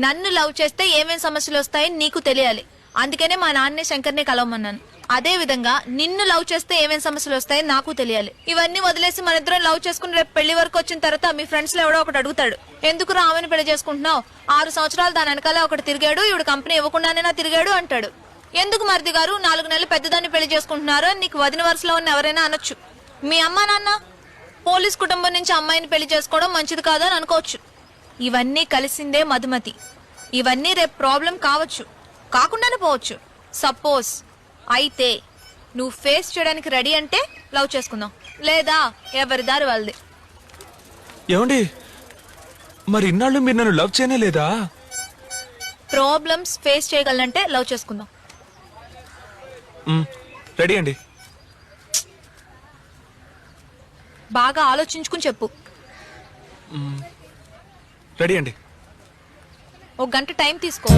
నన్ను లవ్ చేస్తే ఏమేం సమస్యలు వస్తాయని నీకు తెలియాలి. అందుకనే మా నాన్నే శంకర్నే కలవమన్నాను. అదే విధంగా నిన్ను లవ్ చేస్తే ఏమేం సమస్యలు వస్తాయని నాకు తెలియాలి. ఇవన్నీ వదిలేసి మన ఇద్దరం లవ్ చేసుకుని రేపు పెళ్లి వరకు వచ్చిన తర్వాత మీ ఫ్రెండ్స్ లో ఎవడో ఒకటి అడుగుతాడు, ఎందుకు రామని పెళ్లి చేసుకుంటున్నావు, 6 సంవత్సరాలు దాని వెనకాలే ఒకటి తిరిగాడు, ఇవిడు కంపెనీ ఇవ్వకుండానే తిరిగాడు అంటాడు. ఎందుకు మరిది గారు 4 నెలలు పెద్దదాన్ని పెళ్లి చేసుకుంటున్నారు అని నీకు వదిన వరుసలో ఉన్న ఎవరైనా అనొచ్చు. మీ అమ్మా నాన్న పోలీస్ కుటుంబం నుంచి అమ్మాయిని పెళ్లి చేసుకోవడం మంచిది కాదని అనుకోవచ్చు. ఇవన్నీ కలిసిందే మధుమతి. ఇవన్నీ రేపు ప్రాబ్లం కావచ్చు, కాకుండానే పోవచ్చు. సపోజ్ అయితే నువ్వు ఫేస్ చేయడానికి రెడీ అంటే లవ్ చేసుకుందాం, లేదా ఎవరి దారి వాళ్ళది. ఏమండి, మరి ఇన్నాళ్ళు మీరు నన్ను లవ్ చేయనే లేదా? ప్రాబ్లమ్స్ ఫేస్ చేయగలంటే లవ్ చేసుకుందాం. రెడీ అండి. బాగా ఆలోచించుకుని చెప్పు. రెడీ అండి. 1 గంట టైం తీసుకో.